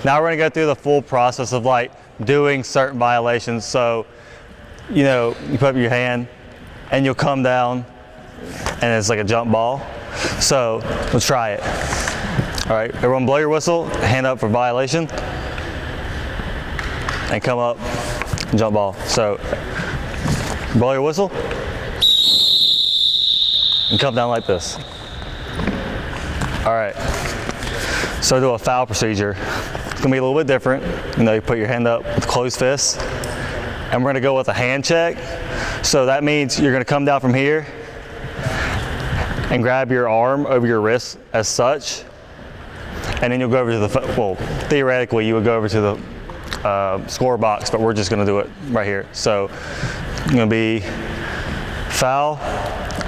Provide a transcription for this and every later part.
now we're gonna go through the full process of like doing certain violations. So, you know, you put up your hand and you'll come down and it's like a jump ball. So let's try it. All right, everyone blow your whistle, hand up for violation, and come up, jump ball. So blow your whistle, and come down like this. All right, so do a foul procedure. It's gonna be a little bit different. You know, you put your hand up with closed fists, and we're gonna go with a hand check. So that means you're gonna come down from here and grab your arm over your wrist as such, and then you'll go over to the, well, theoretically you would go over to the score box, but we're just gonna do it right here. So it's gonna be foul,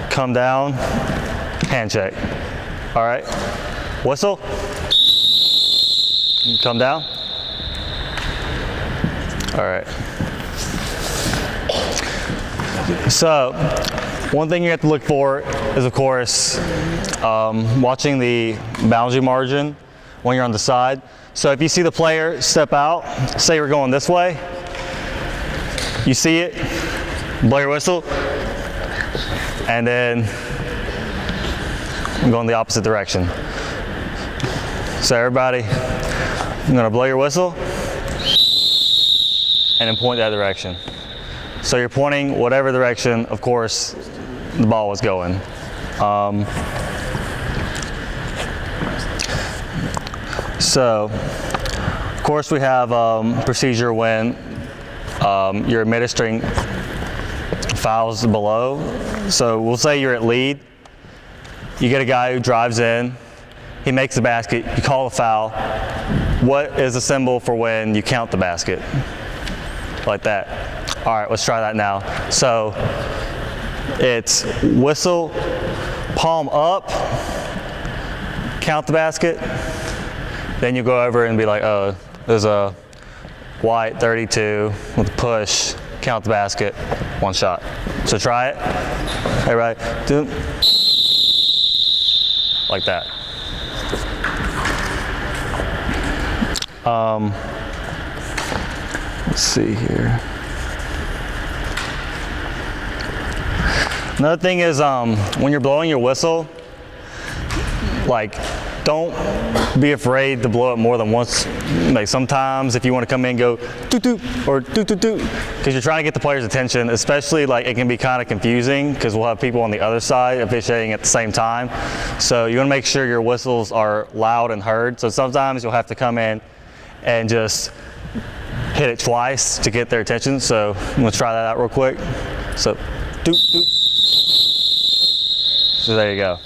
come down, hand check. All right, whistle, come down. All right. So one thing you have to look for is, of course, watching the boundary margin when you're on the side. So if you see the player step out, say we're going this way, you see it, blow your whistle, and then I'm going the opposite direction. So everybody, I'm gonna blow your whistle and then point that direction. So you're pointing whatever direction, of course, the ball was going. So, of course, we have procedure when you're administering fouls below. So we'll say you're at lead. You get a guy who drives in, he makes the basket, you call a foul. What is the symbol for when you count the basket? Like that. All right, let's try that now. So it's whistle, palm up, count the basket, then you go over and be like, oh, there's a white 32 with a push, count the basket, one shot. So try it. Everybody, do it. Like that. Let's see here. Another thing is when you're blowing your whistle, like, don't be afraid to blow it more than once. Like sometimes if you want to come in and go toot toot or toot toot toot, because you're trying to get the player's attention, especially like it can be kind of confusing because we'll have people on the other side officiating at the same time. So you want to make sure your whistles are loud and heard. So sometimes you'll have to come in and just hit it twice to get their attention. So I'm going to try that out real quick. So toot toot. So there you go.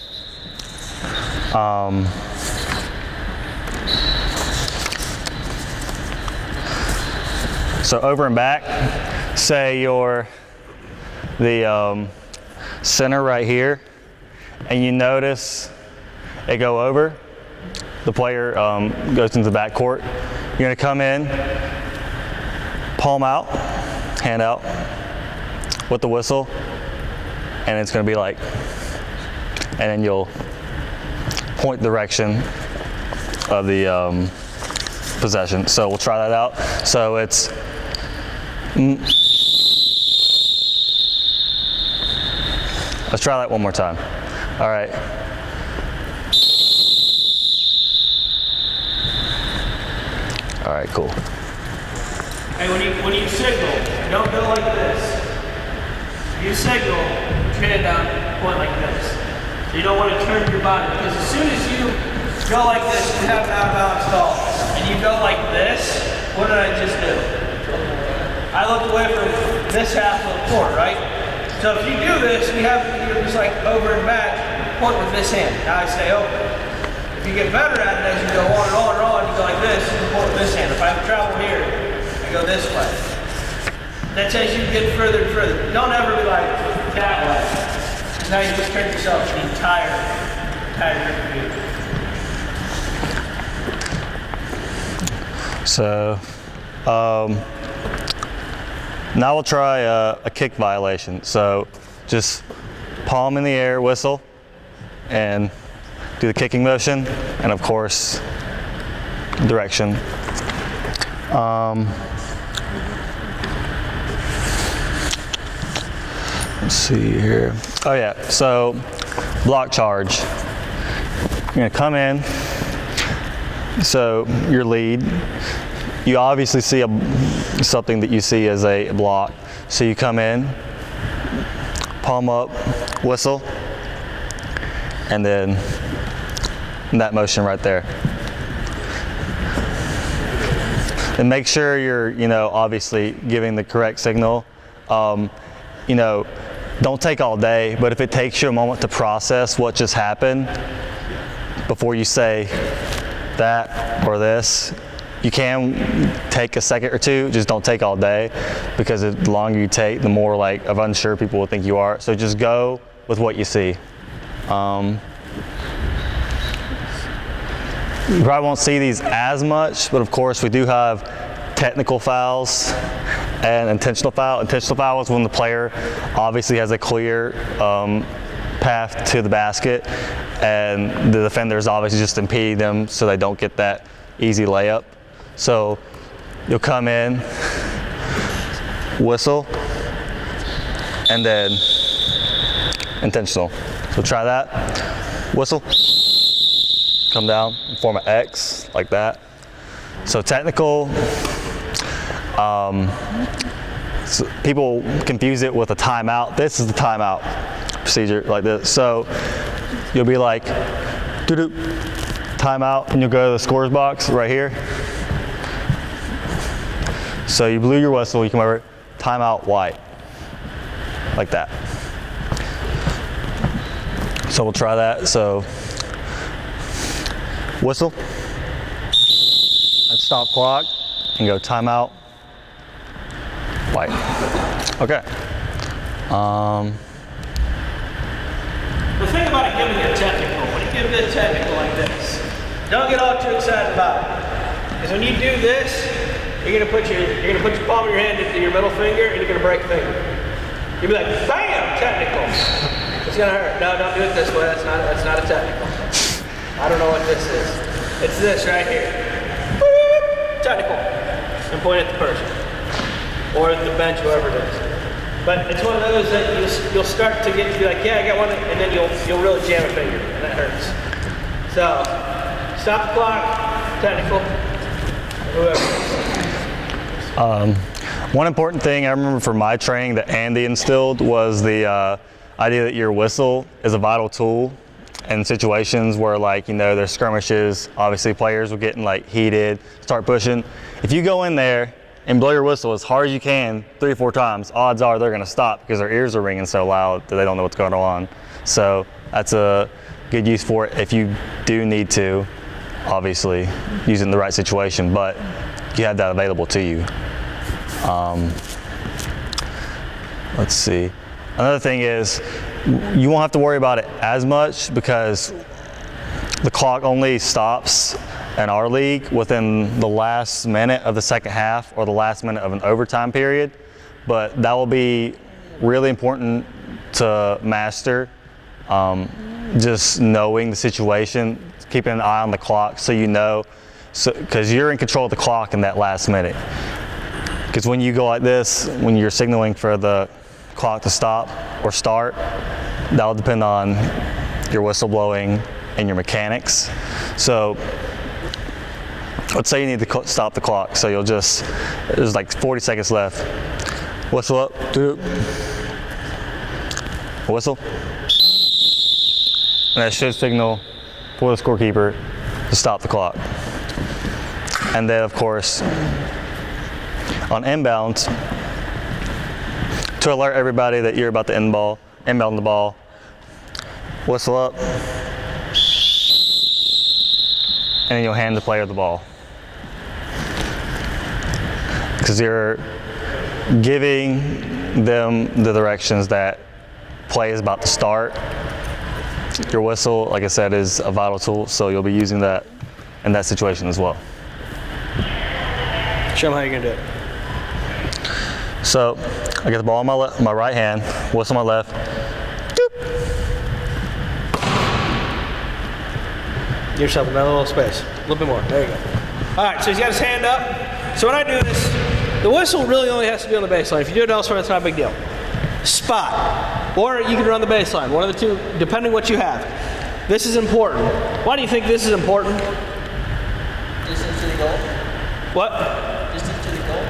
So over and back, say you're the center right here, and you notice it go over, the player goes into the back court. You're gonna come in, palm out, hand out with the whistle, and it's gonna be like, and then you'll point the direction of the possession. So we'll try that out. So it's let's try that one more time. All right. All right, cool. Hey, when you signal, don't go like this. You signal, put your hand down, point like this. So you don't want to turn your body, because as soon as you go like this, you have an out-of-bounds call, and you go like this, what did I just do? I looked away from this half of the court, right? So if you do this, you're just like over and back, point with this hand. Now I stay open. If you get better at it as you go on and on and on, you go like this, you point with this hand. If I have travel here, I go this way. That's as you get further and further. Don't ever be like that way. Because now you just hurt yourself the entire rip. So, now we'll try a kick violation. So just palm in the air, whistle, and do the kicking motion, and of course, direction Let's see here. Oh yeah, so block charge. You're gonna come in, so your lead, you obviously see something that you see as a block. So you come in, palm up, whistle, and then that motion right there. And make sure you're, obviously giving the correct signal. Don't take all day, but if it takes you a moment to process what just happened before you say that or this, you can take a second or two, just don't take all day, because the longer you take, the more of unsure people will think you are. So just go with what you see. You probably won't see these as much, but of course we do have technical fouls and intentional foul. Intentional foul is when the player obviously has a clear path to the basket, and the defender is obviously just impeding them so they don't get that easy layup. So you'll come in, whistle, and then intentional. So try that. Whistle, come down, form an X like that. So technical, so people confuse it with a timeout. This is the timeout procedure like this. So you'll be like, doo-doo, timeout, and you'll go to the scorer's box right here. So you blew your whistle, you come over, timeout white, like that. So we'll try that. So whistle, and stop clock, and go timeout white. Okay. The thing about giving it technical, when you give it technical like this, don't get all too excited about it. Because when you do this, you're gonna put your palm of your hand into your middle finger, and you're gonna break a finger. You'll be like, bam, technical. It's gonna hurt. No, don't do it this way. That's not a technical. I don't know what this is. It's this right here. Technical. And point at the person, or at the bench, whoever it is. But it's one of those that you'll start to get to be like, yeah, I got one, and then you'll really jam a finger, and that hurts. So stop the clock, technical, whoever. One important thing I remember from my training that Andy instilled was the idea that your whistle is a vital tool in situations where there's skirmishes. Obviously players will get heated, start pushing. If you go in there and blow your whistle as hard as you can 3 or 4 times, odds are they're gonna stop because their ears are ringing so loud that they don't know what's going on. So that's a good use for it if you do need to, obviously, use it in the right situation, but you have that available to you. Let's see. Another thing is, you won't have to worry about it as much because the clock only stops in our league within the last minute of the second half or the last minute of an overtime period, but that will be really important to master. Just knowing the situation, keeping an eye on the clock so you know, because you're in control of the clock in that last minute. Because when you go like this, when you're signaling for the clock to stop or start, that'll depend on your whistle blowing and your mechanics. So let's say you need to stop the clock, so you'll just, there's 40 seconds left. Whistle up, whistle. And that should signal for the scorekeeper to stop the clock. And then of course, on inbounds, to alert everybody that you're about to inbound the ball, whistle up, and then you'll hand the player the ball. Because you're giving them the directions that play is about to start. Your whistle, like I said, is a vital tool, so you'll be using that in that situation as well. Show them how you're gonna do it. So I get the ball in my right hand, whistle my left. Doop. Give yourself another little space, a little bit more. There you go. All right, so he's got his hand up. So what I do is, the whistle really only has to be on the baseline. If you do it elsewhere, it's not a big deal. Spot, or you can run the baseline. One of the two, depending what you have. This is important. Why do you think this is important? Distance to the goal. What? Distance to the goal.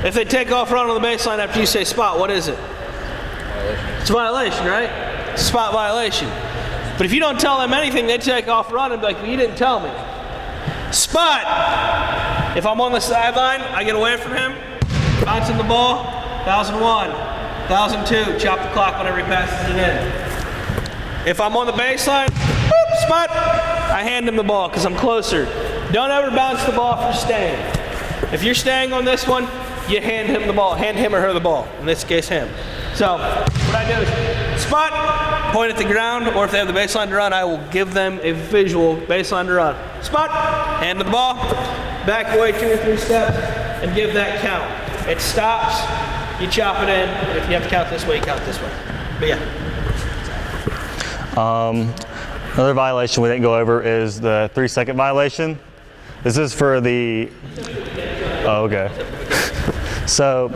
If they take off run on the baseline after you say spot, what is it? Violation. It's a violation, right? Spot violation. But if you don't tell them anything, they take off run and be like, well, you didn't tell me. Spot! If I'm on the sideline, I get away from him, bouncing the ball, 1,001, 1,002, chop the clock whenever he passes it in. If I'm on the baseline, boop, spot, I hand him the ball because I'm closer. Don't ever bounce the ball if you're staying. If you're staying on this one, you hand him the ball, hand him or her the ball. In this case, him. So what I do is spot, point at the ground, or if they have the baseline to run, I will give them a visual baseline to run. Spot, hand the ball, back away 2 or 3 steps, and give that count. It stops, you chop it in. If you have to count this way, you count this way. But yeah. Another violation we didn't go over is the 3-second violation. This is for the, oh, okay. So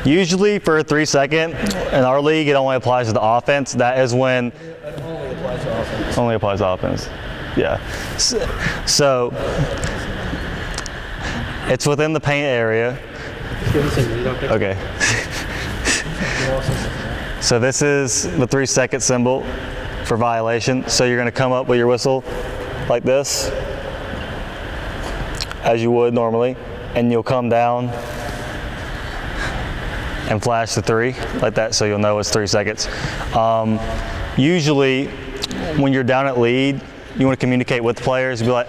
usually for a 3-second, in our league, it only applies to the offense. That is when It only applies to offense. only applies to offense. Yeah. So it's within the paint area. Okay. So this is the 3-second symbol for violation. So you're going to come up with your whistle like this, as you would normally, and you'll come down and flash the 3 like that, so you'll know it's 3 seconds. Usually, when you're down at lead, you want to communicate with the players. Be like,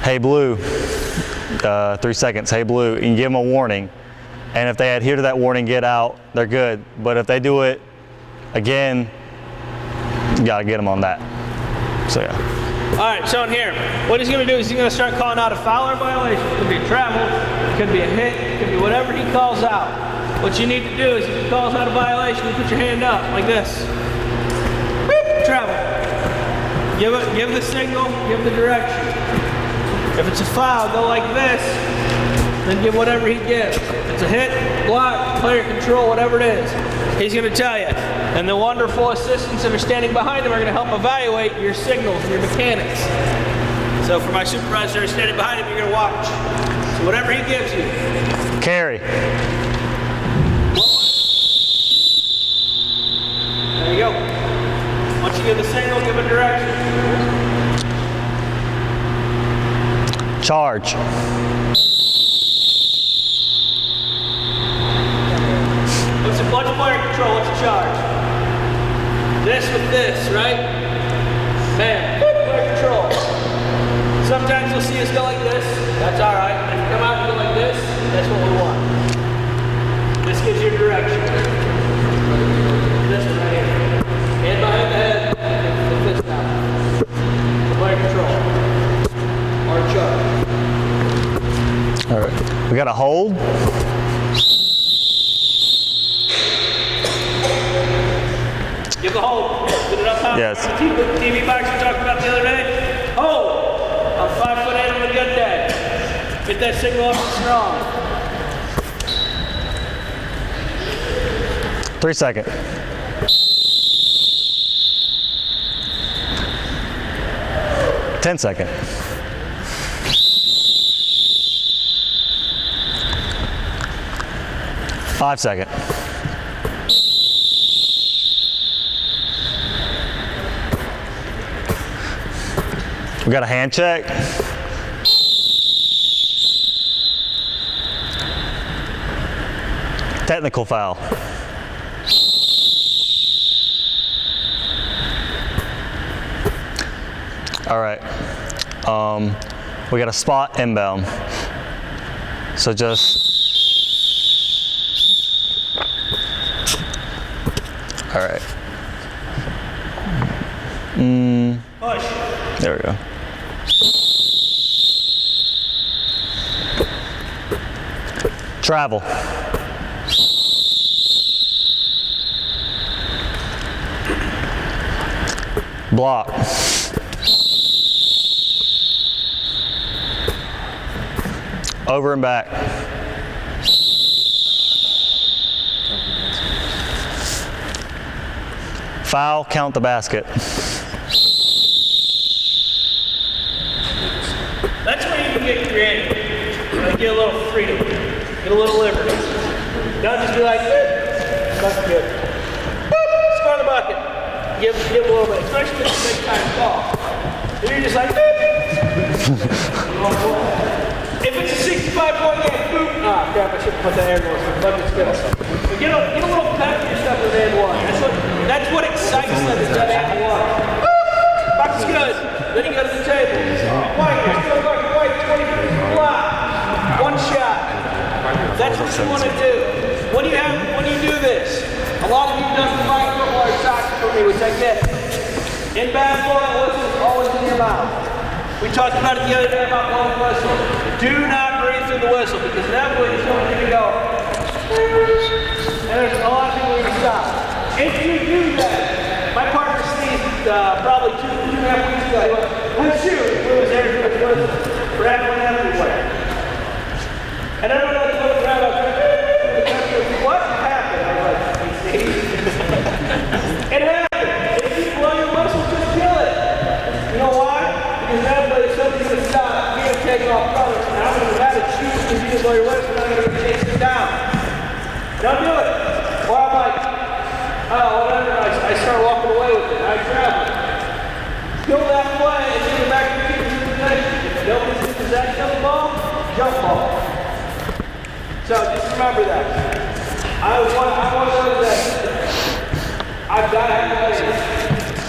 "Hey, blue, 3 seconds. Hey, blue," and you give them a warning. And if they adhere to that warning, get out, they're good. But if they do it again, you gotta get them on that. So yeah. All right, so in here, what he's going to do is he's going to start calling out a foul or violation. It could be a travel, it could be a hit, it could be whatever he calls out. What you need to do is if he calls out a violation, you put your hand up like this. Beep, travel. Give the signal, give the direction. If it's a foul, go like this, then give whatever he gives. If it's a hit, block, player control, whatever it is, he's going to tell you. And the wonderful assistants that are standing behind him are going to help evaluate your signals and your mechanics. So for my supervisor who's standing behind him, you're going to watch. So whatever he gives you. Carry. There you go. Once you give the signal, give a direction. Charge. What's player control? What's the charge? This with this, right? Bam. Player control. Sometimes you'll see us go like this. That's all right. If you come out and go like this, that's what we want. This gives you direction. This one right here. Hand behind the head. Put this down. Player control. Or charge. All right. We got a hold. Give the hold. Get it up high. Yes. TV box we talked about the other day. Hold. I'm 5'8" on a good day. Get that signal up strong. 3 second. Ten-second. Five-second. We got a hand check. Technical foul. All right. We got a spot inbound. So just. All right. Push. There we go. Travel. Block. Over and back. Foul, count the basket. That's where you can get creative. Like get a little freedom, get a little liberty. Don't just be like, that's good. Score the bucket. Give a little bit, especially if it's a big time call. If you're just like, if it's a 65-point game, boop. Ah, crap, I shouldn't put that air goals. Bucket's good. But get a little pep in your stuff with and one. That's what excites them is that and one. Bucket's good. Then he goes to the table. White, you're still bucket white, 20 block. One shot. That's what you want to do. When you do this, a lot of you done flag football or soccer for me, which I get. In basketball, that whistle's always in your mouth. We talked about it the other day about blowing the whistle. Do not breathe through the whistle because inevitably it's going to go. And there's a lot of people who stop. If you do that, my partner sneezed probably two and a half weeks ago. He went, oh shoot, he blew his air through his whistle. Rat went everywhere. And everyone else looked around like, what happened? I was like, he sneezed. It happened. If you blow your whistle, just kill it. You know why? Because inevitably somebody's going to stop, you're going to take off colors, and I'm going to have to choose if you can blow your whistle, and I'm going to chase it down. Don't do it. Or I'm like, oh, whatever, I start walking away with it. I travel. Kill that play and send it back to the keeper's possession. If nobody's in possession of the ball, jump ball. So just remember that. I want to know that I've got to have a landing.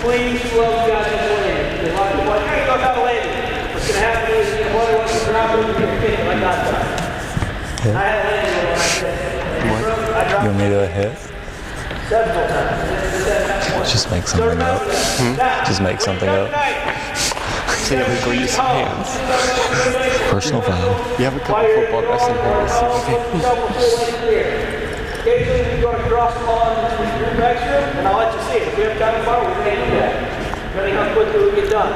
Please slow down the landing. Because a lot of people are like, hey, go down the landing. What's going to happen is you're going to want to drop it and you're going to kick it like that time. I had a landing when I did. You want me to hit? Several times. Just make something up. Just make something up. Can't illegal use of hands. Personal foul. You have a couple football wrestling hands. Occasionally we go across the lawn in the next room, and I'll let you see it. If we have time tomorrow, we can do that. Depending how quickly we get done.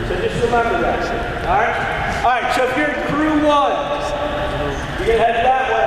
So just remember that. Alright? Alright, so if you're in crew one, you're going to head that way.